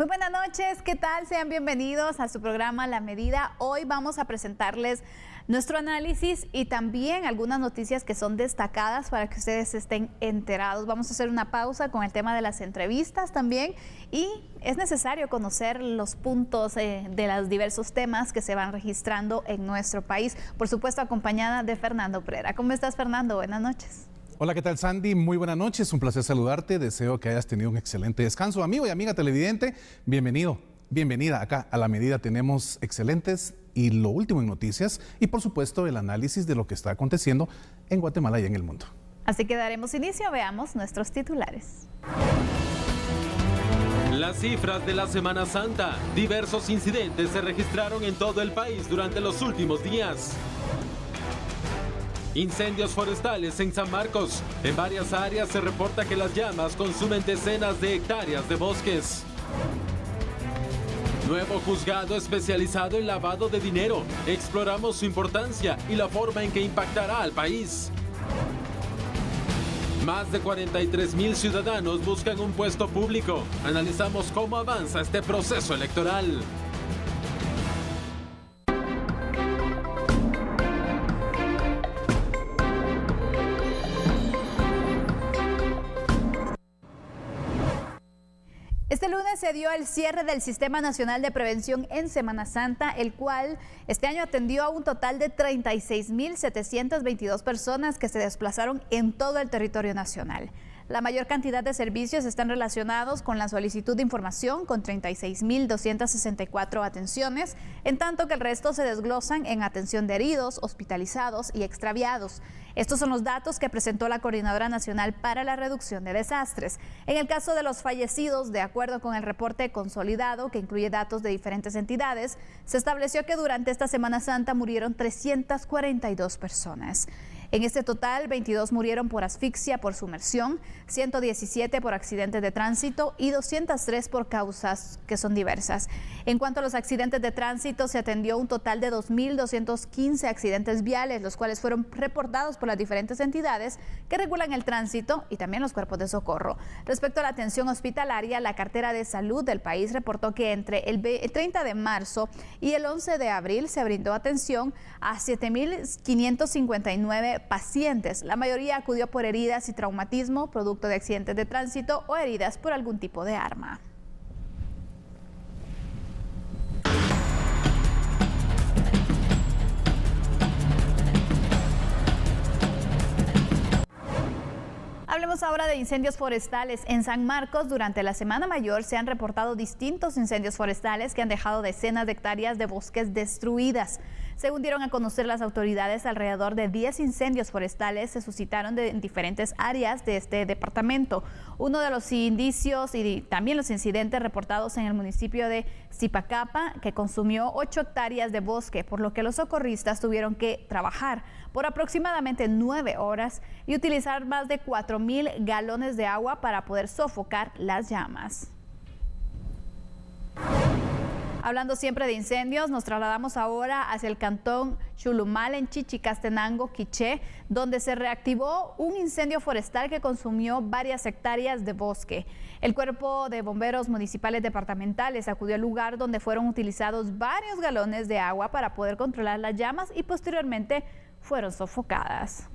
Muy buenas noches, ¿qué tal? Sean bienvenidos a su programa La Medida. Hoy vamos a presentarles nuestro análisis y también algunas noticias que son destacadas para que ustedes estén enterados. Vamos a hacer una pausa con el tema de las entrevistas también y es necesario conocer los puntos de los diversos temas que se van registrando en nuestro país. Por supuesto, acompañada de Fernando Prera. ¿Cómo estás, Fernando? Buenas noches. Hola, ¿qué tal, Sandy? Muy buenas noches, un placer saludarte, deseo que hayas tenido un excelente descanso. Amigo y amiga televidente, bienvenido, bienvenida. Acá a La Medida tenemos excelentes y lo último en noticias y por supuesto el análisis de lo que está aconteciendo en Guatemala y en el mundo. Así que daremos inicio, veamos nuestros titulares. Las cifras de la Semana Santa. Diversos incidentes se registraron en todo el país durante los últimos días. Incendios forestales en San Marcos. En varias áreas se reporta que las llamas consumen decenas de hectáreas de bosques. Nuevo juzgado especializado en lavado de dinero. Exploramos su importancia y la forma en que impactará al país. Más de 43,000 ciudadanos buscan un puesto público. Analizamos cómo avanza este proceso electoral. Este lunes se dio el cierre del Sistema Nacional de Prevención en Semana Santa, el cual este año atendió a un total de 36,722 personas que se desplazaron en todo el territorio nacional. La mayor cantidad de servicios están relacionados con la solicitud de información, con 36,264 atenciones, en tanto que el resto se desglosan en atención de heridos, hospitalizados y extraviados. Estos son los datos que presentó la Coordinadora Nacional para la Reducción de Desastres. En el caso de los fallecidos, de acuerdo con el reporte consolidado, que incluye datos de diferentes entidades, se estableció que durante esta Semana Santa murieron 342 personas. En este total, 22 murieron por asfixia por sumersión, 117 por accidentes de tránsito y 203 por causas que son diversas. En cuanto a los accidentes de tránsito, se atendió un total de 2,215 accidentes viales, los cuales fueron reportados por las diferentes entidades que regulan el tránsito y también los cuerpos de socorro. Respecto a la atención hospitalaria, la cartera de salud del país reportó que entre el 30 de marzo y el 11 de abril se brindó atención a 7,559 pacientes. La mayoría acudió por heridas y traumatismo, producto de accidentes de tránsito o heridas por algún tipo de arma. Hablemos ahora de incendios forestales. En San Marcos, durante la Semana Mayor, se han reportado distintos incendios forestales que han dejado decenas de hectáreas de bosques destruidas. Según dieron a conocer las autoridades, alrededor de 10 incendios forestales se suscitaron en diferentes áreas de este departamento. Uno de los indicios y también los incidentes reportados en el municipio de Zipacapa, que consumió 8 hectáreas de bosque, por lo que los socorristas tuvieron que trabajar por aproximadamente 9 horas y utilizar más de 4,000 galones de agua para poder sofocar las llamas. Hablando siempre de incendios, nos trasladamos ahora hacia el cantón Chulumal en Chichicastenango, Quiché, donde se reactivó un incendio forestal que consumió varias hectáreas de bosque. El Cuerpo de Bomberos Municipales Departamentales acudió al lugar donde fueron utilizados varios galones de agua para poder controlar las llamas y posteriormente fueron sofocadas.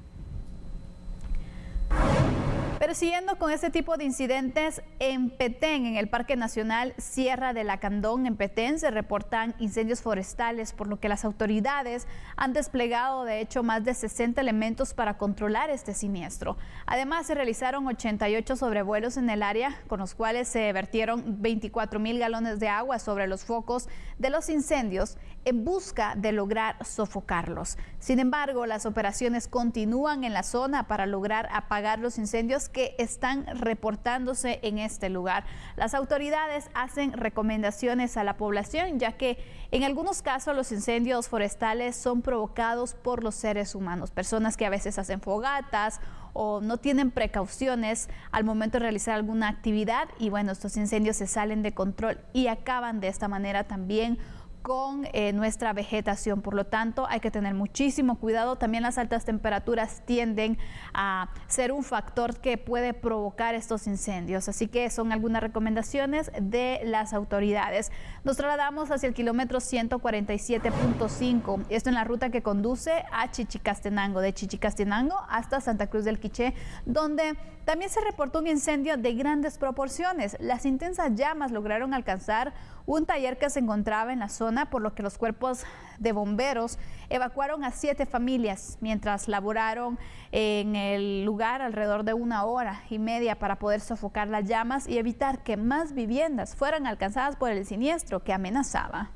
Pero siguiendo con este tipo de incidentes, en Petén, en el Parque Nacional Sierra de Lacandón, en Petén, se reportan incendios forestales, por lo que las autoridades han desplegado, de hecho, más de 60 elementos para controlar este siniestro. Además, se realizaron 88 sobrevuelos en el área, con los cuales se vertieron 24,000 galones de agua sobre los focos de los incendios en busca de lograr sofocarlos. Sin embargo, las operaciones continúan en la zona para lograr apagar los incendios que están reportándose en este lugar. Las autoridades hacen recomendaciones a la población, ya que en algunos casos los incendios forestales son provocados por los seres humanos, personas que a veces hacen fogatas o no tienen precauciones al momento de realizar alguna actividad y bueno, estos incendios se salen de control y acaban de esta manera también con nuestra vegetación. Por lo tanto, hay que tener muchísimo cuidado. También las altas temperaturas tienden a ser un factor que puede provocar estos incendios. Así que son algunas recomendaciones de las autoridades. Nos trasladamos hacia el kilómetro 147.5. Esto en la ruta que conduce a Chichicastenango, de Chichicastenango hasta Santa Cruz del Quiché, donde también se reportó un incendio de grandes proporciones. Las intensas llamas lograron alcanzar un taller que se encontraba en la zona, por lo que los cuerpos de bomberos evacuaron a 7 familias, mientras laboraron en el lugar alrededor de 1 hora y media para poder sofocar las llamas y evitar que más viviendas fueran alcanzadas por el siniestro que amenazaba.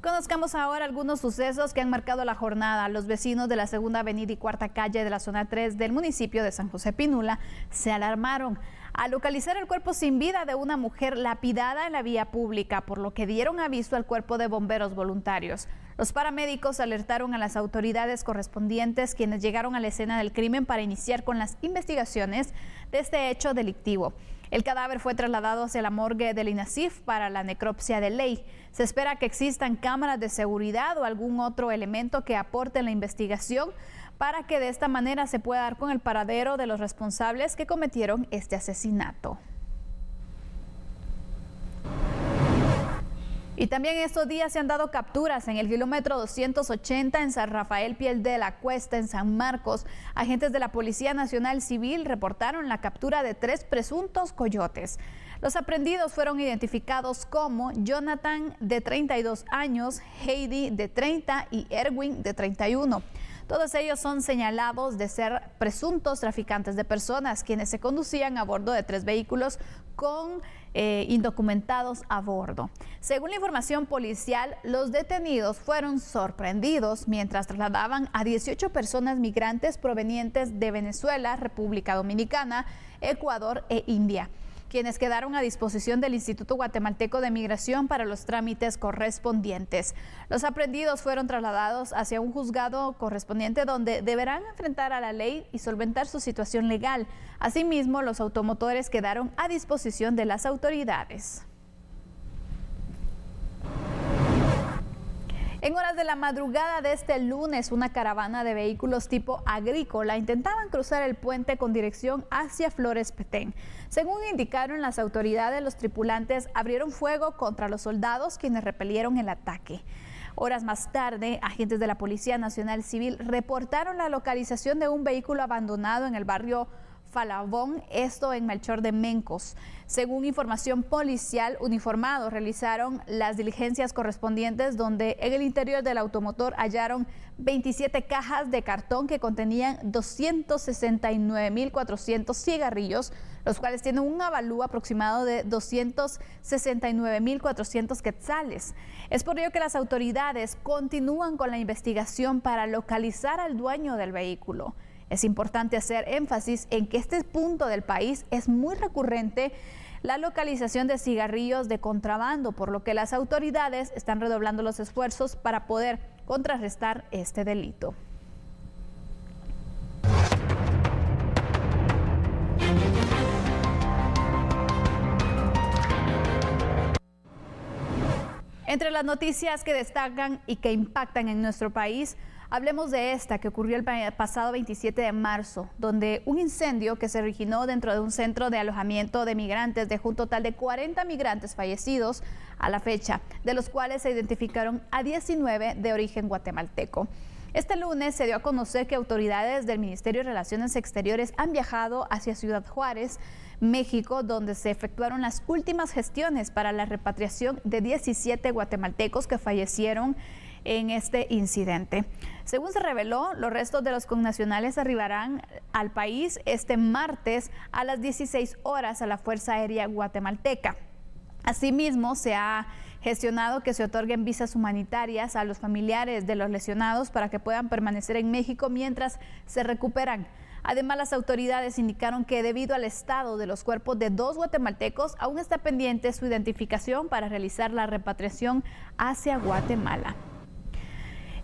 Conozcamos ahora algunos sucesos que han marcado la jornada. Los vecinos de la Segunda Avenida y Cuarta Calle de la Zona 3 del municipio de San José Pinula se alarmaron al localizar el cuerpo sin vida de una mujer lapidada en la vía pública, por lo que dieron aviso al cuerpo de bomberos voluntarios. Los paramédicos alertaron a las autoridades correspondientes, quienes llegaron a la escena del crimen para iniciar con las investigaciones de este hecho delictivo. El cadáver fue trasladado hacia la morgue del INASIF para la necropsia de ley. Se espera que existan cámaras de seguridad o algún otro elemento que aporte en la investigación para que de esta manera se pueda dar con el paradero de los responsables que cometieron este asesinato. Y también estos días se han dado capturas en el kilómetro 280 en San Rafael Piel de la Cuesta, en San Marcos. Agentes de la Policía Nacional Civil reportaron la captura de 3 presuntos coyotes. Los aprehendidos fueron identificados como Jonathan, de 32 años, Heidi, de 30 y Erwin, de 31. Todos ellos son señalados de ser presuntos traficantes de personas, quienes se conducían a bordo de 3 vehículos con indocumentados a bordo. Según la información policial, los detenidos fueron sorprendidos mientras trasladaban a 18 personas migrantes provenientes de Venezuela, República Dominicana, Ecuador e India, quienes quedaron a disposición del Instituto Guatemalteco de Migración para los trámites correspondientes. Los aprehendidos fueron trasladados hacia un juzgado correspondiente donde deberán enfrentar a la ley y solventar su situación legal. Asimismo, los automotores quedaron a disposición de las autoridades. En horas de la madrugada de este lunes, una caravana de vehículos tipo agrícola intentaban cruzar el puente con dirección hacia Flores Petén. Según indicaron las autoridades, los tripulantes abrieron fuego contra los soldados, quienes repelieron el ataque. Horas más tarde, agentes de la Policía Nacional Civil reportaron la localización de un vehículo abandonado en el barrio Falabón, esto en Melchor de Mencos. Según información policial, uniformados realizaron las diligencias correspondientes, donde en el interior del automotor hallaron 27 cajas de cartón que contenían 269.400 cigarrillos, los cuales tienen un avalúo aproximado de 269.400 quetzales. Es por ello que las autoridades continúan con la investigación para localizar al dueño del vehículo. Es importante hacer énfasis en que este punto del país es muy recurrente la localización de cigarrillos de contrabando, por lo que las autoridades están redoblando los esfuerzos para poder contrarrestar este delito. Entre las noticias que destacan y que impactan en nuestro país, hablemos de esta que ocurrió el pasado 27 de marzo, donde un incendio que se originó dentro de un centro de alojamiento de migrantes dejó un total de 40 migrantes fallecidos a la fecha, de los cuales se identificaron a 19 de origen guatemalteco. Este lunes se dio a conocer que autoridades del Ministerio de Relaciones Exteriores han viajado hacia Ciudad Juárez, México, donde se efectuaron las últimas gestiones para la repatriación de 17 guatemaltecos que fallecieron en este incidente. Según se reveló, los restos de los connacionales arribarán al país este martes a las 16 horas a la Fuerza Aérea Guatemalteca. Asimismo, se ha gestionado que se otorguen visas humanitarias a los familiares de los lesionados para que puedan permanecer en México mientras se recuperan. Además, las autoridades indicaron que debido al estado de los cuerpos de 2 guatemaltecos, aún está pendiente su identificación para realizar la repatriación hacia Guatemala.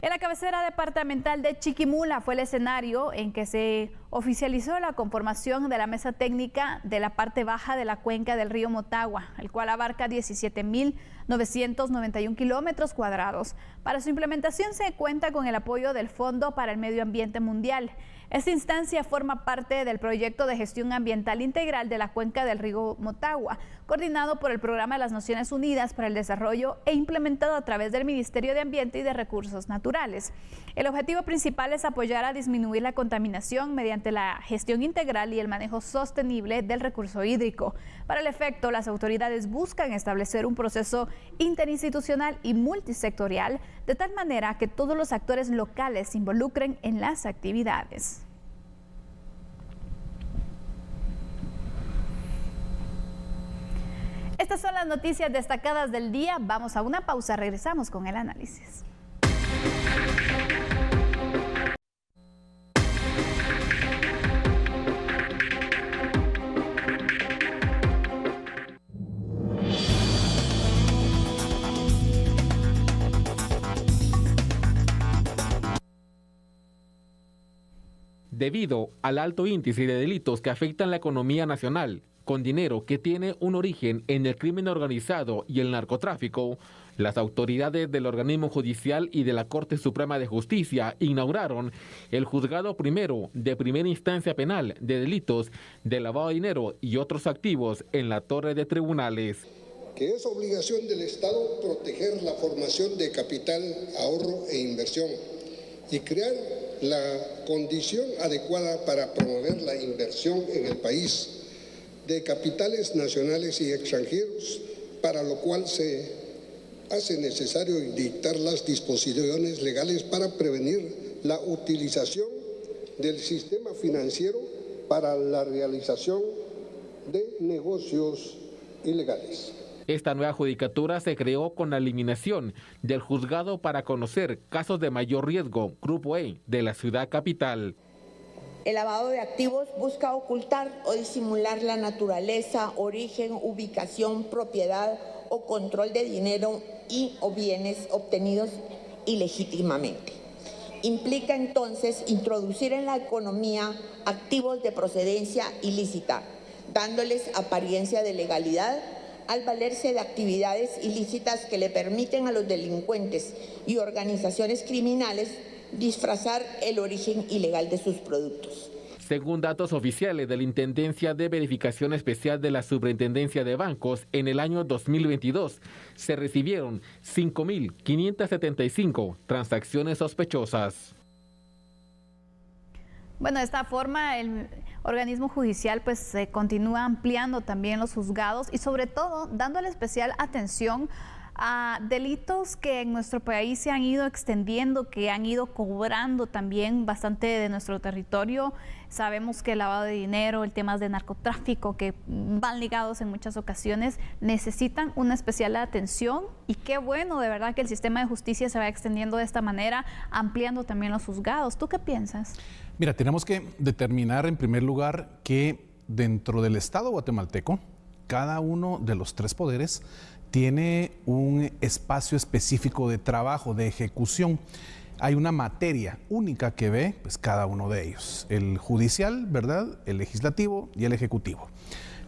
En la cabecera departamental de Chiquimula fue el escenario en que se oficializó la conformación de la mesa técnica de la parte baja de la cuenca del río Motagua, el cual abarca 17.991 kilómetros cuadrados. Para su implementación se cuenta con el apoyo del Fondo para el Medio Ambiente Mundial. Esta instancia forma parte del proyecto de gestión ambiental integral de la cuenca del río Motagua, coordinado por el Programa de las Naciones Unidas para el Desarrollo e implementado a través del Ministerio de Ambiente y de Recursos Naturales. El objetivo principal es apoyar a disminuir la contaminación mediante la gestión integral y el manejo sostenible del recurso hídrico. Para el efecto, las autoridades buscan establecer un proceso interinstitucional y multisectorial de tal manera que todos los actores locales se involucren en las actividades. Estas son las noticias destacadas del día. Vamos a una pausa, regresamos con el análisis. Debido al alto índice de delitos que afectan la economía nacional, con dinero que tiene un origen en el crimen organizado y el narcotráfico, las autoridades del organismo judicial y de la Corte Suprema de Justicia inauguraron el juzgado primero de primera instancia penal de delitos de lavado de dinero y otros activos en la Torre de Tribunales. Que es obligación del Estado proteger la formación de capital, ahorro e inversión y crear la condición adecuada para promover la inversión en el país de capitales nacionales y extranjeros, para lo cual se hace necesario dictar las disposiciones legales para prevenir la utilización del sistema financiero para la realización de negocios ilegales. Esta nueva judicatura se creó con la eliminación del juzgado para conocer casos de mayor riesgo, Grupo E, de la ciudad capital. El lavado de activos busca ocultar o disimular la naturaleza, origen, ubicación, propiedad o control de dinero y o bienes obtenidos ilegítimamente. Implica entonces introducir en la economía activos de procedencia ilícita, dándoles apariencia de legalidad al valerse de actividades ilícitas que le permiten a los delincuentes y organizaciones criminales disfrazar el origen ilegal de sus productos. Según datos oficiales de la Intendencia de Verificación Especial de la Superintendencia de Bancos, en el año 2022 se recibieron 5.575 transacciones sospechosas. Bueno, de esta forma el organismo judicial pues se continúa ampliando también los juzgados y sobre todo dándole especial atención a delitos que en nuestro país se han ido extendiendo, que han ido cobrando también bastante de nuestro territorio. Sabemos que el lavado de dinero, el tema de narcotráfico, que van ligados en muchas ocasiones, necesitan una especial atención y qué bueno de verdad que el sistema de justicia se va extendiendo de esta manera, ampliando también los juzgados. ¿Tú qué piensas? Mira, tenemos que determinar en primer lugar que dentro del Estado guatemalteco, cada uno de los tres poderes tiene un espacio específico de trabajo, de ejecución. Hay una materia única que ve pues, cada uno de ellos, el judicial, ¿verdad?, el legislativo y el ejecutivo.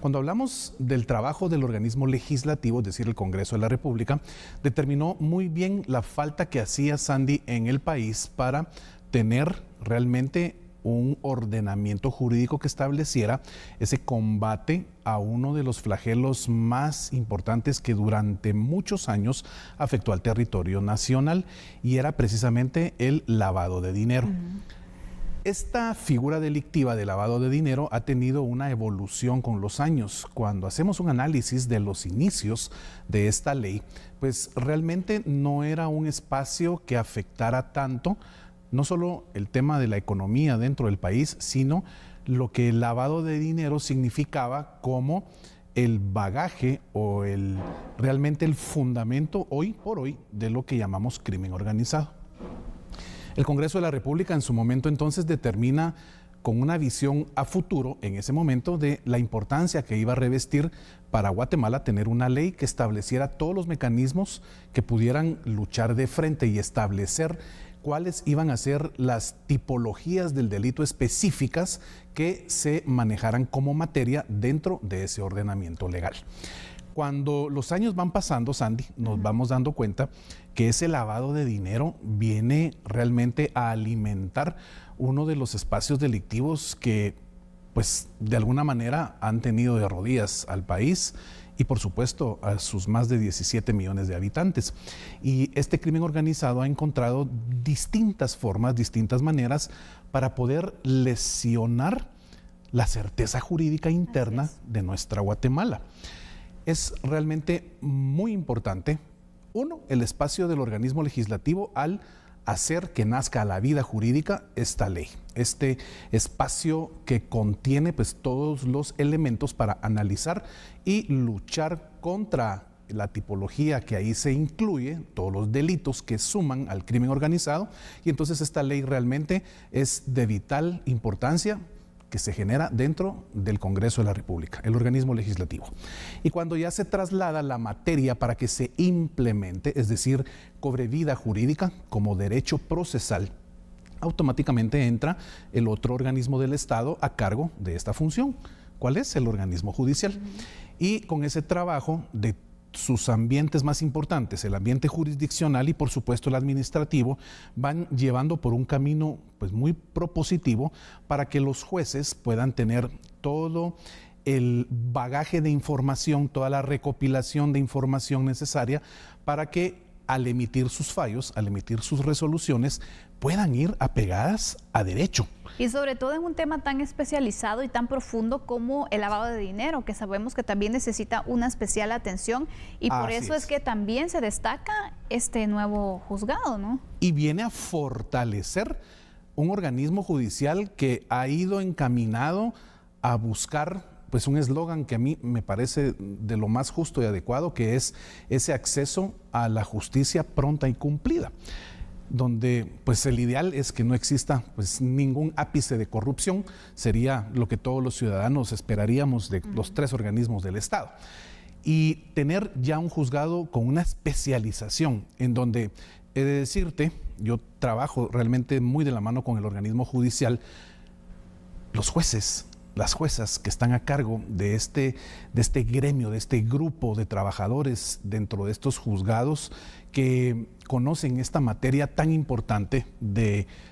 Cuando hablamos del trabajo del organismo legislativo, es decir, el Congreso de la República, determinó muy bien la falta que hacía Sandy en el país para tener realmente un ordenamiento jurídico que estableciera ese combate a uno de los flagelos más importantes que durante muchos años afectó al territorio nacional y era precisamente el lavado de dinero. Esta figura delictiva de lavado de dinero ha tenido una evolución con los años. Cuando hacemos un análisis de los inicios de esta ley, pues realmente no era un espacio que afectara tanto no solo el tema de la economía dentro del país, sino lo que el lavado de dinero significaba como el bagaje o realmente el fundamento hoy por hoy de lo que llamamos crimen organizado. El Congreso de la República en su momento entonces determina con una visión a futuro en ese momento de la importancia que iba a revestir para Guatemala tener una ley que estableciera todos los mecanismos que pudieran luchar de frente y establecer cuáles iban a ser las tipologías del delito específicas que se manejaran como materia dentro de ese ordenamiento legal. Cuando los años van pasando, Sandy, nos vamos dando cuenta que ese lavado de dinero viene realmente a alimentar uno de los espacios delictivos que, pues, de alguna manera han tenido de rodillas al país y, por supuesto, a sus más de 17 millones de habitantes. Y este crimen organizado ha encontrado distintas formas, distintas maneras para poder lesionar la certeza jurídica interna de nuestra Guatemala. Es realmente muy importante, uno, el espacio del organismo legislativo al hacer que nazca a la vida jurídica esta ley, este espacio que contiene pues todos los elementos para analizar y luchar contra la tipología que ahí se incluye, todos los delitos que suman al crimen organizado, y entonces esta ley realmente es de vital importancia que se genera dentro del Congreso de la República, el organismo legislativo. Y cuando ya se traslada la materia para que se implemente, es decir, cobre vida jurídica como derecho procesal, automáticamente entra el otro organismo del Estado a cargo de esta función. ¿Cuál es? El organismo judicial. Y con ese trabajo de sus ambientes más importantes, el ambiente jurisdiccional y por supuesto el administrativo, van llevando por un camino pues muy propositivo para que los jueces puedan tener todo el bagaje de información, toda la recopilación de información necesaria para que al emitir sus fallos, al emitir sus resoluciones, puedan ir apegadas a derecho. Y sobre todo en un tema tan especializado y tan profundo como el lavado de dinero, que sabemos que también necesita una especial atención y por eso es que también se destaca este nuevo juzgado, ¿no? Y viene a fortalecer un organismo judicial que ha ido encaminado a buscar pues un eslogan que a mí me parece de lo más justo y adecuado, que es ese acceso a la justicia pronta y cumplida, donde pues el ideal es que no exista pues ningún ápice de corrupción, sería lo que todos los ciudadanos esperaríamos de los tres organismos del Estado. Y tener ya un juzgado con una especialización en donde, he de decirte, yo trabajo realmente muy de la mano con el organismo judicial, los jueces, las juezas que están a cargo de este gremio, de este grupo de trabajadores dentro de estos juzgados que conocen esta materia tan importante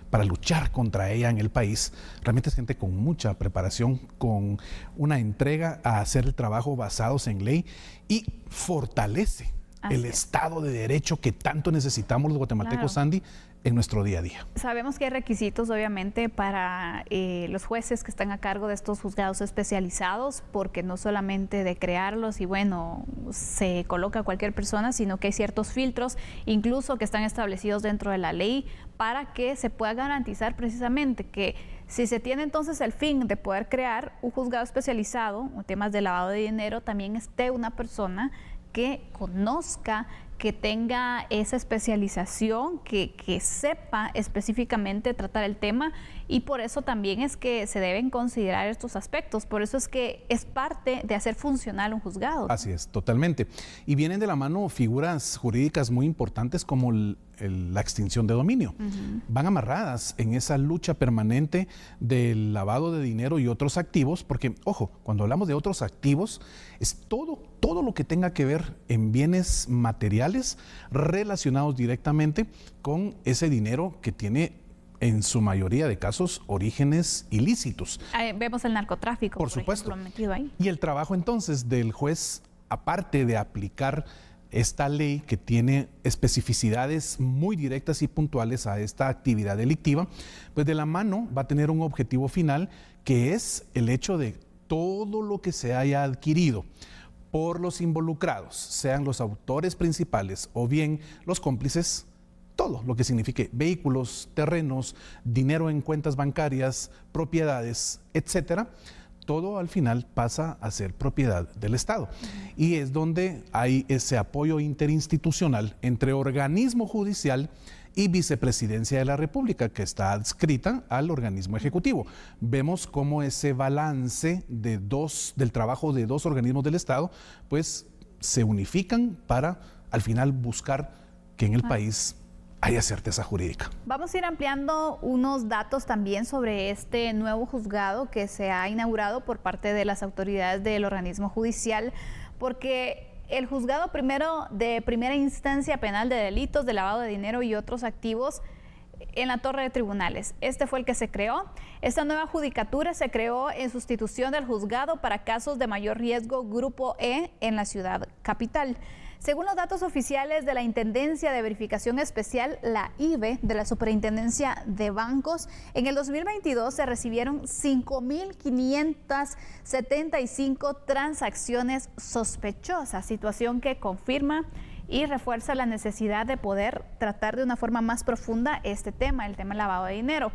para luchar contra ella en el país, realmente es gente con mucha preparación, con una entrega a hacer el trabajo basados en ley y fortalece el Estado de Derecho que tanto necesitamos los guatemaltecos, Sandy, en nuestro día a día. Sabemos que hay requisitos, obviamente, para los jueces que están a cargo de estos juzgados especializados, porque no solamente de crearlos y bueno, se coloca a cualquier persona, sino que hay ciertos filtros, incluso que están establecidos dentro de la ley, para que se pueda garantizar precisamente que si se tiene entonces el fin de poder crear un juzgado especializado en temas de lavado de dinero, también esté una persona que conozca, que tenga esa especialización, que sepa específicamente tratar el tema, y por eso también es que se deben considerar estos aspectos, por eso es que es parte de hacer funcional un juzgado. Así es, totalmente. Y vienen de la mano figuras jurídicas muy importantes como la extinción de dominio. Van amarradas en esa lucha permanente del lavado de dinero y otros activos, porque, ojo, cuando hablamos de otros activos, es todo lo que tenga que ver en bienes materiales relacionados directamente con ese dinero que tiene en su mayoría de casos orígenes ilícitos. Vemos el narcotráfico, por supuesto, ejemplo, metido ahí. Y el trabajo entonces del juez, aparte de aplicar esta ley que tiene especificidades muy directas y puntuales a esta actividad delictiva, pues de la mano va a tener un objetivo final, que es el hecho de todo lo que se haya adquirido por los involucrados, sean los autores principales o bien los cómplices, todo lo que signifique vehículos, terrenos, dinero en cuentas bancarias, propiedades, etcétera, todo al final pasa a ser propiedad del Estado. Y es donde hay ese apoyo interinstitucional entre organismo judicial y vicepresidencia de la República, que está adscrita al organismo ejecutivo. Vemos cómo ese balance del trabajo de dos organismos del Estado, pues se unifican para al final buscar que en el país haya certeza jurídica. Vamos a ir ampliando unos datos también sobre este nuevo juzgado que se ha inaugurado por parte de las autoridades del organismo judicial, porque el juzgado primero de primera instancia penal de delitos de lavado de dinero y otros activos en la Torre de Tribunales. Este fue el que se creó. Esta nueva judicatura se creó en sustitución del juzgado para casos de mayor riesgo Grupo E en la ciudad capital. Según los datos oficiales de la Intendencia de Verificación Especial, la IVE, de la Superintendencia de Bancos, en el 2022 se recibieron 5.575 transacciones sospechosas, situación que confirma y refuerza la necesidad de poder tratar de una forma más profunda este tema, el tema del lavado de dinero.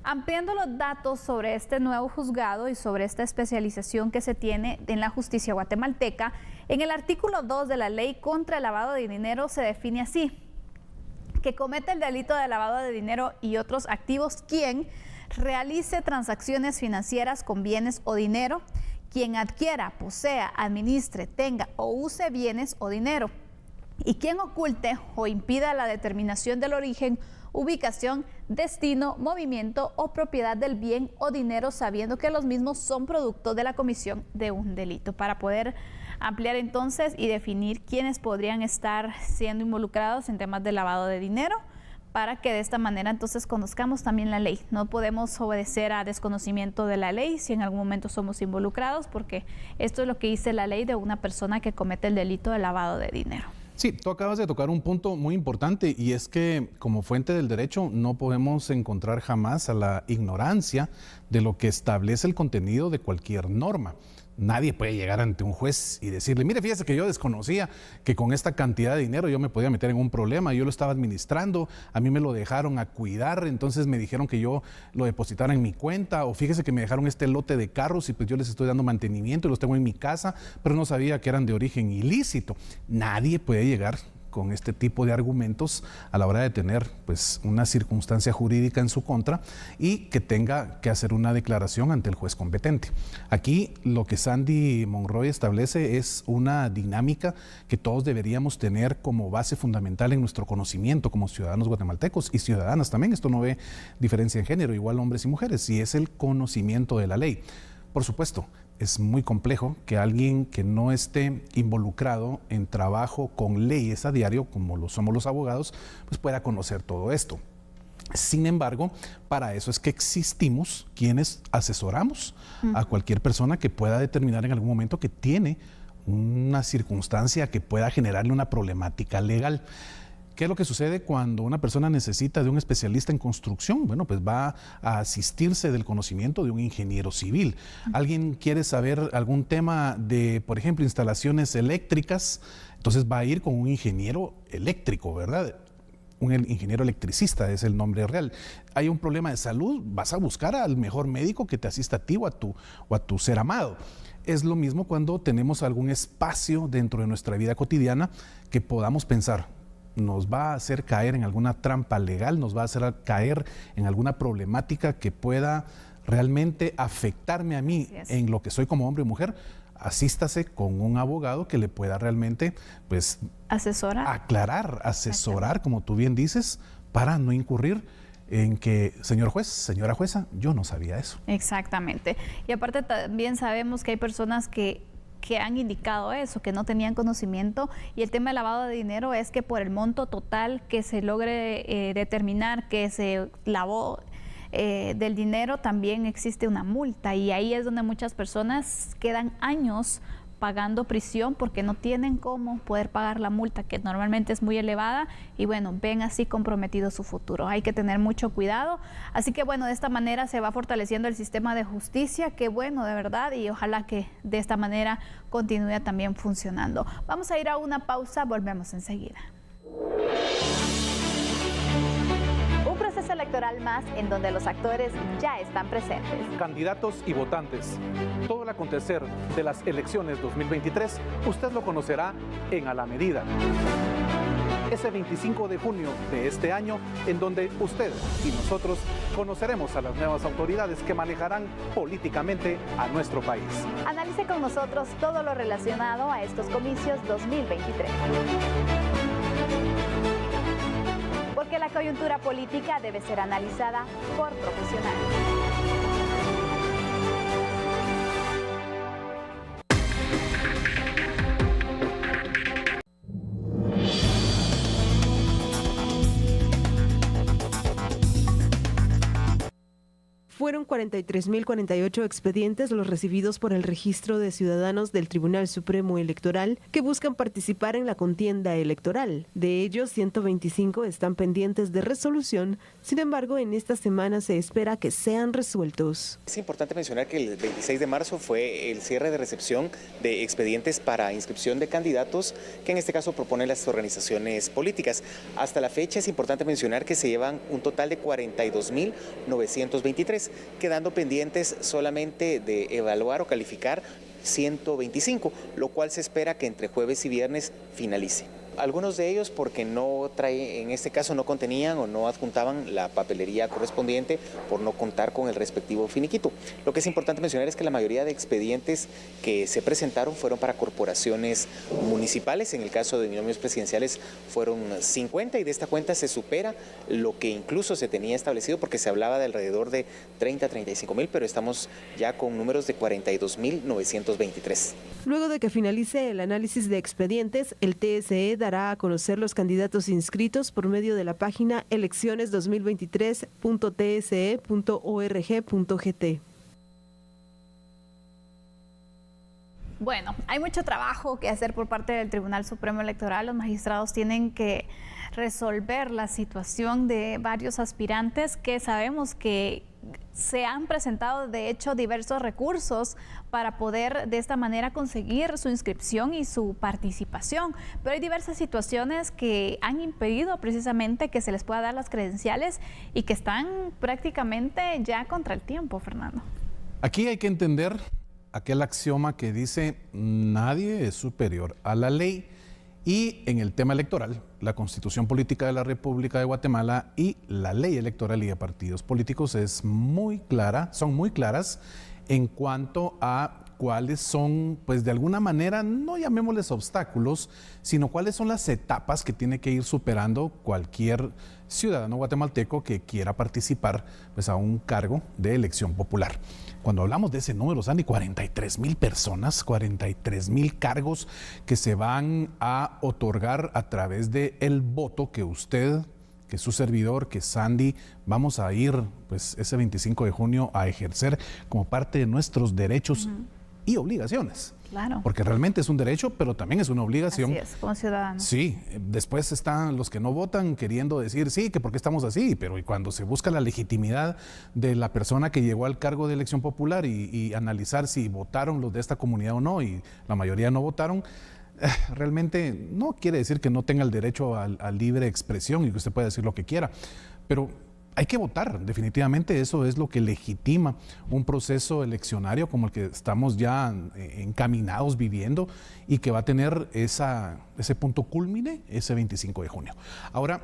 Ampliando los datos sobre este nuevo juzgado y sobre esta especialización que se tiene en la justicia guatemalteca, en el artículo 2 de la Ley contra el Lavado de Dinero se define así: que comete el delito de lavado de dinero y otros activos quien realice transacciones financieras con bienes o dinero, quien adquiera, posea, administre, tenga o use bienes o dinero, y quien oculte o impida la determinación del origen, ubicación, destino, movimiento o propiedad del bien o dinero, sabiendo que los mismos son producto de la comisión de un delito. Para poder ampliar entonces y definir quiénes podrían estar siendo involucrados en temas de lavado de dinero, para que de esta manera entonces conozcamos también la ley. No podemos obedecer a desconocimiento de la ley si en algún momento somos involucrados, porque esto es lo que dice la ley de una persona que comete el delito de lavado de dinero. Sí, tú acabas de tocar un punto muy importante, y es que como fuente del derecho no podemos encontrar jamás a la ignorancia de lo que establece el contenido de cualquier norma. Nadie puede llegar ante un juez y decirle: mire, fíjese que yo desconocía que con esta cantidad de dinero yo me podía meter en un problema, yo lo estaba administrando, a mí me lo dejaron a cuidar, entonces me dijeron que yo lo depositara en mi cuenta, o fíjese que me dejaron este lote de carros y pues yo les estoy dando mantenimiento y los tengo en mi casa, pero no sabía que eran de origen ilícito. Nadie puede llegar con este tipo de argumentos a la hora de tener pues una circunstancia jurídica en su contra y que tenga que hacer una declaración ante el juez competente. Aquí lo que Sandy Monroy establece es una dinámica que todos deberíamos tener como base fundamental en nuestro conocimiento como ciudadanos guatemaltecos y ciudadanas también. Esto no ve diferencia en género, igual hombres y mujeres, y es el conocimiento de la ley. Por supuesto, es muy complejo que alguien que no esté involucrado en trabajo con leyes a diario, como lo somos los abogados, pues pueda conocer todo esto. Sin embargo, para eso es que existimos quienes asesoramos a cualquier persona que pueda determinar en algún momento que tiene una circunstancia que pueda generarle una problemática legal. ¿Qué es lo que sucede cuando una persona necesita de un especialista en construcción? Bueno, pues va a asistirse del conocimiento de un ingeniero civil. Alguien quiere saber algún tema de, por ejemplo, instalaciones eléctricas, entonces va a ir con un ingeniero eléctrico, ¿verdad? Un ingeniero electricista es el nombre real. Hay un problema de salud, vas a buscar al mejor médico que te asista a ti o a tu ser amado. Es lo mismo cuando tenemos algún espacio dentro de nuestra vida cotidiana que podamos pensar: nos va a hacer caer en alguna trampa legal, nos va a hacer caer en alguna problemática que pueda realmente afectarme a mí en lo que soy como hombre o mujer. Asístase con un abogado que le pueda realmente, pues, aclarar, asesorar, como tú bien dices, para no incurrir en que, señor juez, señora jueza, yo no sabía eso. Exactamente. Y aparte también sabemos que hay personas que han indicado eso, que no tenían conocimiento, y el tema del lavado de dinero es que por el monto total que se logre determinar que se lavó del dinero, también existe una multa, y ahí es donde muchas personas quedan años pagando prisión porque no tienen cómo poder pagar la multa, que normalmente es muy elevada, y bueno, ven así comprometido su futuro. Hay que tener mucho cuidado. Así que bueno, de esta manera se va fortaleciendo el sistema de justicia, que bueno, de verdad, y ojalá que de esta manera continúe también funcionando. Vamos a ir a una pausa, volvemos enseguida. Un proceso electoral más en donde los actores ya están presentes. Candidatos y votantes. Todo el acontecer de las elecciones 2023, usted lo conocerá en A la Medida. Ese 25 de junio de este año, en donde usted y nosotros conoceremos a las nuevas autoridades que manejarán políticamente a nuestro país. Analice con nosotros todo lo relacionado a estos comicios 2023. Por la coyuntura política debe ser analizada por profesionales. Fueron 43.048 expedientes los recibidos por el Registro de Ciudadanos del Tribunal Supremo Electoral que buscan participar en la contienda electoral. De ellos, 125 están pendientes de resolución. Sin embargo, en esta semana se espera que sean resueltos. Es importante mencionar que el 26 de marzo fue el cierre de recepción de expedientes para inscripción de candidatos, que en este caso proponen las organizaciones políticas. Hasta la fecha es importante mencionar que se llevan un total de 42.923. Quedando pendientes solamente de evaluar o calificar 125, lo cual se espera que entre jueves y viernes finalice. Algunos de ellos porque en este caso no contenían o no adjuntaban la papelería correspondiente por no contar con el respectivo finiquito. Lo que es importante mencionar es que la mayoría de expedientes que se presentaron fueron para corporaciones municipales. En el caso de binomios presidenciales fueron 50 y de esta cuenta se supera lo que incluso se tenía establecido porque se hablaba de alrededor de 35.000, pero estamos ya con números de 42.923. Luego de que finalice el análisis de expedientes, el TSE dará a conocer los candidatos inscritos por medio de la página elecciones2023.tse.org.gt. Bueno, hay mucho trabajo que hacer por parte del Tribunal Supremo Electoral. Los magistrados tienen que resolver la situación de varios aspirantes que sabemos que se han presentado, de hecho, diversos recursos para poder de esta manera conseguir su inscripción y su participación. Pero hay diversas situaciones que han impedido precisamente que se les pueda dar las credenciales y que están prácticamente ya contra el tiempo, Fernando. Aquí hay que entender aquel axioma que dice nadie es superior a la ley. Y en el tema electoral, la Constitución Política de la República de Guatemala y la Ley Electoral y de Partidos Políticos son muy claras en cuanto a cuáles son, pues de alguna manera, no llamémosles obstáculos, sino cuáles son las etapas que tiene que ir superando cualquier ciudadano guatemalteco que quiera participar pues, a un cargo de elección popular. Cuando hablamos de ese número, Sandy, 43.000 personas, 43.000 cargos que se van a otorgar a través del voto que usted, que su servidor, que Sandy, vamos a ir pues, ese 25 de junio a ejercer como parte de nuestros derechos y obligaciones. Claro. Porque realmente es un derecho, pero también es una obligación. Así es, como ciudadanos. Sí, después están los que no votan queriendo decir, sí, que por qué estamos así, pero cuando se busca la legitimidad de la persona que llegó al cargo de elección popular y analizar si votaron los de esta comunidad o no, y la mayoría no votaron, realmente no quiere decir que no tenga el derecho a libre expresión y que usted pueda decir lo que quiera, pero hay que votar, definitivamente eso es lo que legitima un proceso eleccionario como el que estamos ya encaminados viviendo y que va a tener ese punto cúlmine ese 25 de junio. Ahora,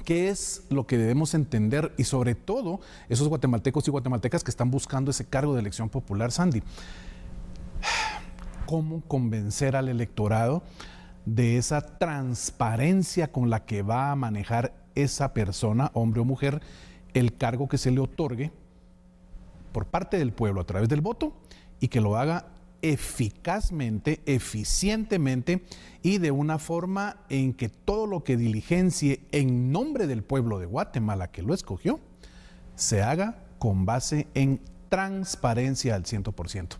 ¿qué es lo que debemos entender? Y sobre todo, esos guatemaltecos y guatemaltecas que están buscando ese cargo de elección popular, Sandy. ¿Cómo convencer al electorado de esa transparencia con la que va a manejar esa persona, hombre o mujer, el cargo que se le otorgue por parte del pueblo a través del voto y que lo haga eficazmente, eficientemente y de una forma en que todo lo que diligencie en nombre del pueblo de Guatemala que lo escogió, se haga con base en transparencia al 100%.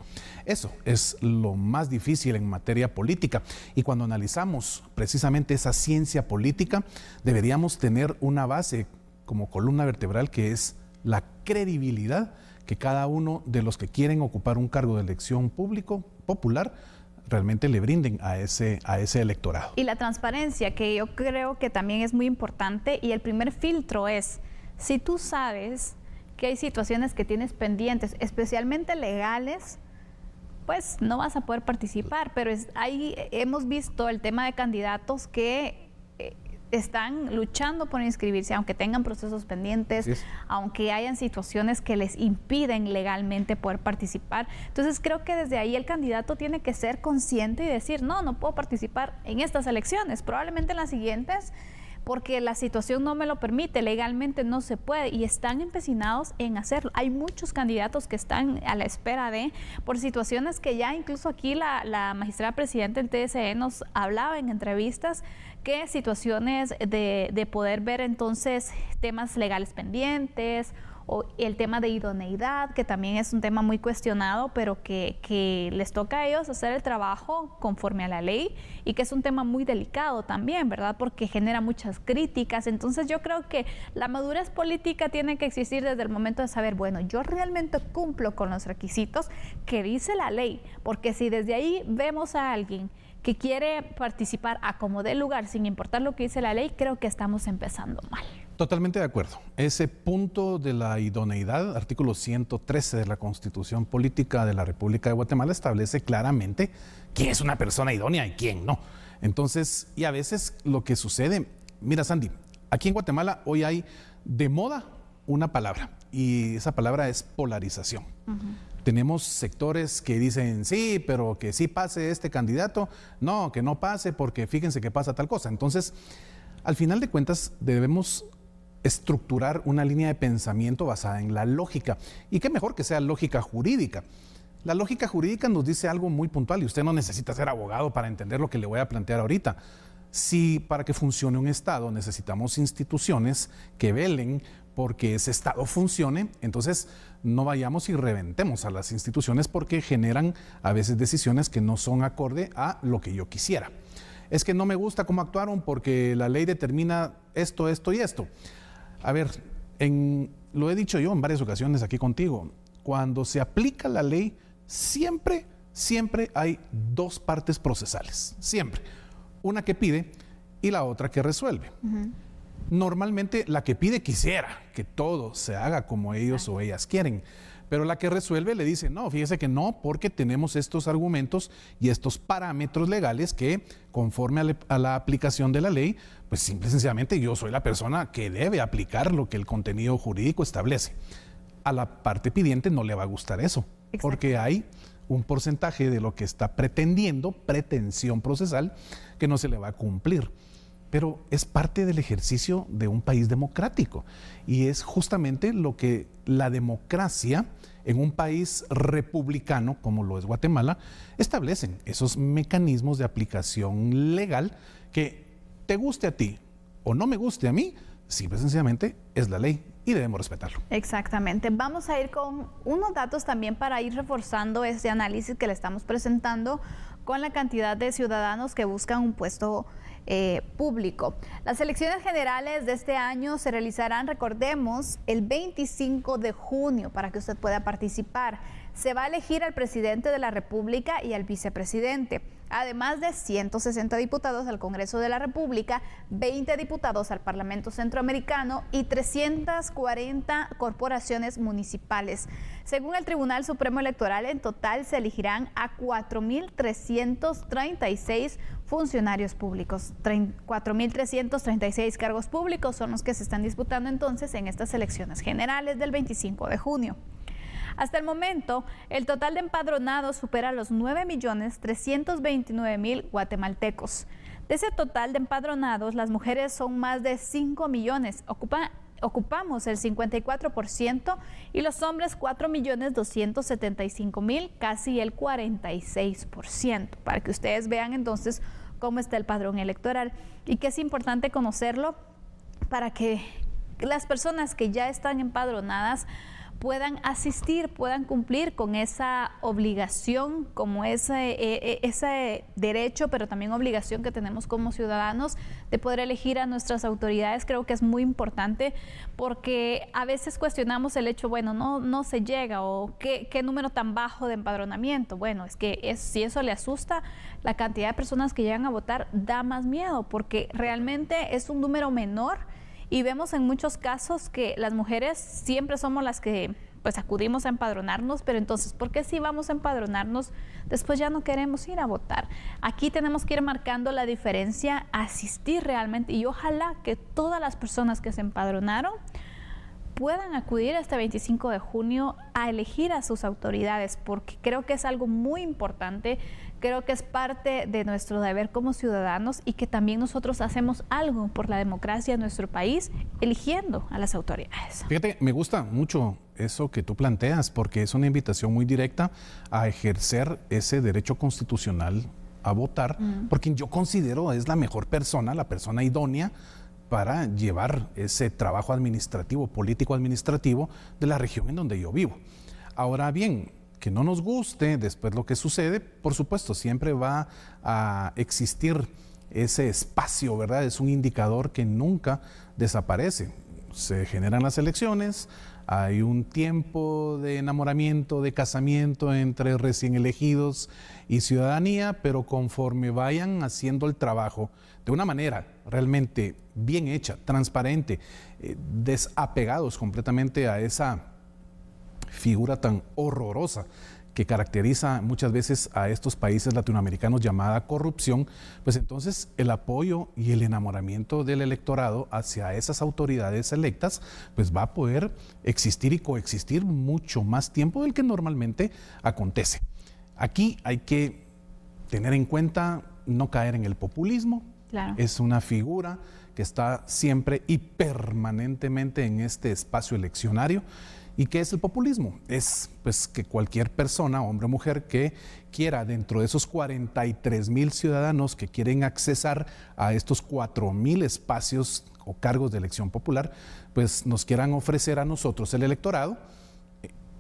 Eso es lo más difícil en materia política. Y cuando analizamos precisamente esa ciencia política, deberíamos tener una base como columna vertebral que es la credibilidad que cada uno de los que quieren ocupar un cargo de elección popular realmente le brinden a ese electorado. Y la transparencia, que yo creo que también es muy importante, y el primer filtro es, si tú sabes que hay situaciones que tienes pendientes, especialmente legales, pues no vas a poder participar, pero ahí hemos visto el tema de candidatos que están luchando por inscribirse, aunque tengan procesos pendientes, aunque hayan situaciones que les impiden legalmente poder participar. Entonces creo que desde ahí el candidato tiene que ser consciente y decir, no puedo participar en estas elecciones, probablemente en las siguientes porque la situación no me lo permite, legalmente no se puede y están empecinados en hacerlo. Hay muchos candidatos que están a la espera por situaciones que ya incluso aquí la magistrada presidenta del TSE nos hablaba en entrevistas, que situaciones de poder ver entonces temas legales pendientes, o el tema de idoneidad, que también es un tema muy cuestionado, pero que les toca a ellos hacer el trabajo conforme a la ley y que es un tema muy delicado también, ¿verdad? Porque genera muchas críticas. Entonces yo creo que la madurez política tiene que existir desde el momento de saber, bueno, yo realmente cumplo con los requisitos que dice la ley, porque si desde ahí vemos a alguien que quiere participar a como dé lugar sin importar lo que dice la ley, creo que estamos empezando mal. Totalmente de acuerdo. Ese punto de la idoneidad, artículo 113 de la Constitución Política de la República de Guatemala, establece claramente quién es una persona idónea y quién no. Entonces, y a veces lo que sucede, mira Sandy, aquí en Guatemala hoy hay de moda una palabra y esa palabra es polarización. Tenemos sectores que dicen sí, pero que sí pase este candidato, no, que no pase porque fíjense que pasa tal cosa. Entonces, al final de cuentas debemos estructurar una línea de pensamiento basada en la lógica. Y qué mejor que sea lógica jurídica. La lógica jurídica nos dice algo muy puntual y usted no necesita ser abogado para entender lo que le voy a plantear ahorita. Si para que funcione un Estado necesitamos instituciones que velen porque ese Estado funcione, entonces no vayamos y reventemos a las instituciones porque generan a veces decisiones que no son acorde a lo que yo quisiera. Es que no me gusta cómo actuaron porque la ley determina esto, esto y esto. A ver, lo he dicho yo en varias ocasiones aquí contigo, cuando se aplica la ley, siempre hay dos partes procesales, siempre. Una que pide y la otra que resuelve. Normalmente la que pide quisiera que todo se haga como ellos o ellas quieren, pero la que resuelve le dice, no, fíjese que no, porque tenemos estos argumentos y estos parámetros legales que, conforme a la aplicación de la ley, pues simple y sencillamente yo soy la persona que debe aplicar lo que el contenido jurídico establece. A la parte pidiente no le va a gustar eso, porque hay un porcentaje de lo que está pretendiendo, pretensión procesal, que no se le va a cumplir. Pero es parte del ejercicio de un país democrático y es justamente lo que la democracia en un país republicano como lo es Guatemala establecen, esos mecanismos de aplicación legal que te guste a ti o no me guste a mí, simple y sencillamente es la ley y debemos respetarlo. Exactamente. Vamos a ir con unos datos también para ir reforzando ese análisis que le estamos presentando con la cantidad de ciudadanos que buscan un puesto público. Las elecciones generales de este año se realizarán, recordemos, el 25 de junio para que usted pueda participar. Se va a elegir al presidente de la República y al vicepresidente, además de 160 diputados al Congreso de la República, 20 diputados al Parlamento Centroamericano y 340 corporaciones municipales. Según el Tribunal Supremo Electoral, en total se elegirán a 4.336 funcionarios públicos. 4.336 cargos públicos son los que se están disputando entonces en estas elecciones generales del 25 de junio. Hasta el momento, el total de empadronados supera los 9.329.000 guatemaltecos. De ese total de empadronados, las mujeres son más de 5 millones, ocupamos el 54%, y los hombres 4.275.000, casi el 46%, para que ustedes vean entonces cómo está el padrón electoral y que es importante conocerlo para que las personas que ya están empadronadas puedan asistir, puedan cumplir con esa obligación, como ese derecho, pero también obligación que tenemos como ciudadanos de poder elegir a nuestras autoridades. Creo que es muy importante porque a veces cuestionamos el hecho, bueno, no se llega, o qué número tan bajo de empadronamiento. Bueno, es que si eso le asusta, la cantidad de personas que llegan a votar da más miedo, porque realmente es un número menor. Y vemos en muchos casos que las mujeres siempre somos las que pues acudimos a empadronarnos, pero entonces, ¿por qué si vamos a empadronarnos después ya no queremos ir a votar? Aquí tenemos que ir marcando la diferencia, asistir realmente, y ojalá que todas las personas que se empadronaron puedan acudir este 25 de junio a elegir a sus autoridades, porque creo que es algo muy importante, creo que es parte de nuestro deber como ciudadanos y que también nosotros hacemos algo por la democracia en nuestro país eligiendo a las autoridades. Fíjate, me gusta mucho eso que tú planteas, porque es una invitación muy directa a ejercer ese derecho constitucional a votar, porque yo considero es la mejor persona, la persona idónea para llevar ese trabajo administrativo, político-administrativo de la región en donde yo vivo. Ahora bien, que no nos guste después lo que sucede, por supuesto, siempre va a existir ese espacio, ¿verdad? Es un indicador que nunca desaparece. Se generan las elecciones, hay un tiempo de enamoramiento, de casamiento entre recién elegidos y ciudadanía, pero conforme vayan haciendo el trabajo de una manera realmente bien hecha, transparente, desapegados completamente a esa figura tan horrorosa que caracteriza muchas veces a estos países latinoamericanos llamada corrupción, pues entonces el apoyo y el enamoramiento del electorado hacia esas autoridades electas pues va a poder existir y coexistir mucho más tiempo del que normalmente acontece. Aquí hay que tener en cuenta no caer en el populismo. Claro. Es una figura que está siempre y permanentemente en este espacio eleccionario. ¿Y qué es el populismo? Es pues que cualquier persona, hombre o mujer, que quiera dentro de esos 43,000 ciudadanos que quieren accesar a estos 4,000 espacios o cargos de elección popular, pues nos quieran ofrecer a nosotros, el electorado,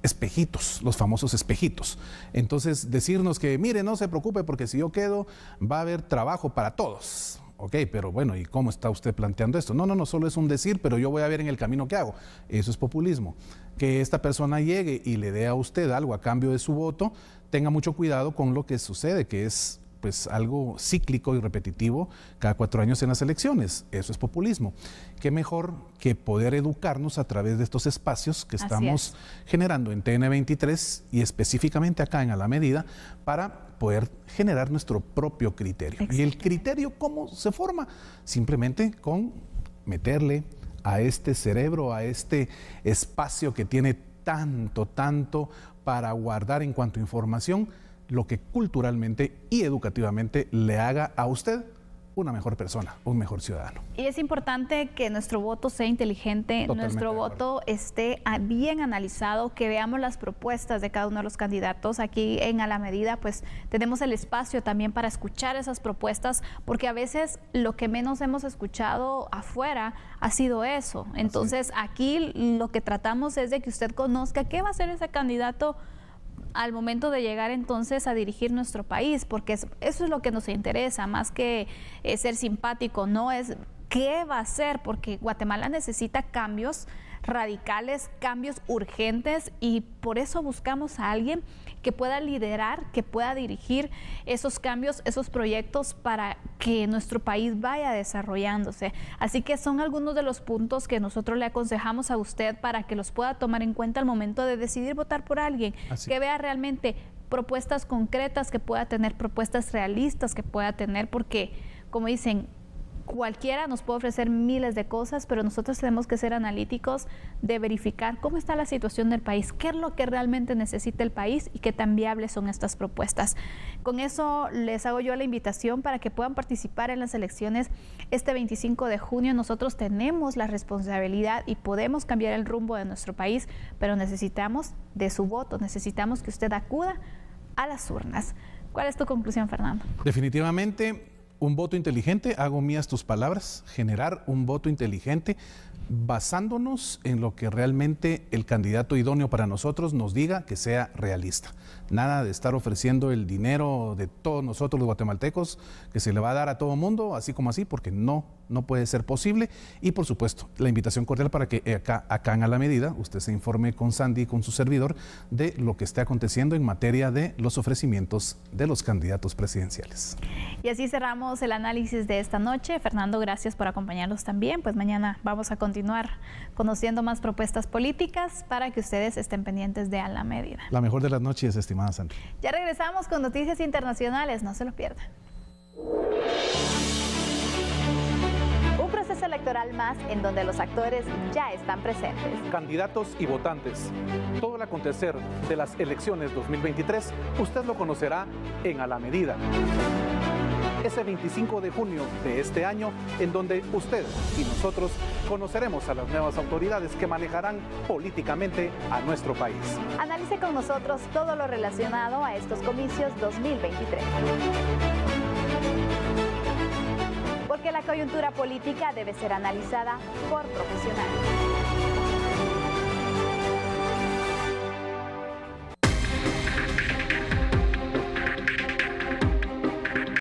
espejitos, los famosos espejitos. Entonces decirnos que mire, no se preocupe porque si yo quedo va a haber trabajo para todos. Ok, pero bueno, ¿y cómo está usted planteando esto? No, solo es un decir, pero yo voy a ver en el camino qué hago. Eso es populismo. Que esta persona llegue y le dé a usted algo a cambio de su voto, tenga mucho cuidado con lo que sucede, que es pues algo cíclico y repetitivo cada 4 años en las elecciones. Eso es populismo. Qué mejor que poder educarnos a través de estos espacios que estamos generando en TN23 y específicamente acá en A la Medida para poder generar nuestro propio criterio. Exacto. Y el criterio, ¿cómo se forma? Simplemente con meterle a este cerebro, a este espacio que tiene tanto para guardar en cuanto a información, lo que culturalmente y educativamente le haga a usted una mejor persona, un mejor ciudadano. Y es importante que nuestro voto sea inteligente, nuestro voto esté bien analizado, que veamos las propuestas de cada uno de los candidatos. Aquí en A la Medida pues tenemos el espacio también para escuchar esas propuestas, porque a veces lo que menos hemos escuchado afuera ha sido eso. Entonces aquí lo que tratamos es de que usted conozca qué va a hacer ese candidato al momento de llegar entonces a dirigir nuestro país, porque eso es lo que nos interesa, más que ser simpático, no es qué va a hacer, porque Guatemala necesita cambios radicales, cambios urgentes, y por eso buscamos a alguien que pueda liderar, que pueda dirigir esos cambios, esos proyectos para que nuestro país vaya desarrollándose. Así que son algunos de los puntos que nosotros le aconsejamos a usted para que los pueda tomar en cuenta al momento de decidir votar por alguien, que vea realmente propuestas concretas, que pueda tener propuestas realistas, que pueda tener, porque como dicen, cualquiera nos puede ofrecer miles de cosas, pero nosotros tenemos que ser analíticos de verificar cómo está la situación del país, qué es lo que realmente necesita el país y qué tan viables son estas propuestas. Con eso les hago yo la invitación para que puedan participar en las elecciones este 25 de junio. Nosotros tenemos la responsabilidad y podemos cambiar el rumbo de nuestro país, pero necesitamos de su voto, necesitamos que usted acuda a las urnas. ¿Cuál es tu conclusión, Fernando? Definitivamente un voto inteligente, hago mías tus palabras, generar un voto inteligente basándonos en lo que realmente el candidato idóneo para nosotros nos diga, que sea realista. Nada de estar ofreciendo el dinero de todos nosotros los guatemaltecos que se le va a dar a todo mundo, así como así, porque no puede ser posible. Y por supuesto, la invitación cordial para que acá en A la Medida usted se informe con Sandy y con su servidor de lo que esté aconteciendo en materia de los ofrecimientos de los candidatos presidenciales. Y así cerramos el análisis de esta noche. Fernando, gracias por acompañarnos también. Pues mañana vamos a continuar conociendo más propuestas políticas para que ustedes estén pendientes de A la Medida. La mejor de las noches, estimada Sandy. Ya regresamos con noticias internacionales, no se lo pierdan. Un proceso proceso electoral más en donde los actores ya están presentes. Candidatos y votantes. Todo el acontecer de las elecciones 2023, usted lo conocerá en A la Medida. Ese 25 de junio de este año, en donde usted y nosotros conoceremos a las nuevas autoridades que manejarán políticamente a nuestro país. Analice con nosotros todo lo relacionado a estos comicios 2023. Porque la coyuntura política debe ser analizada por profesionales.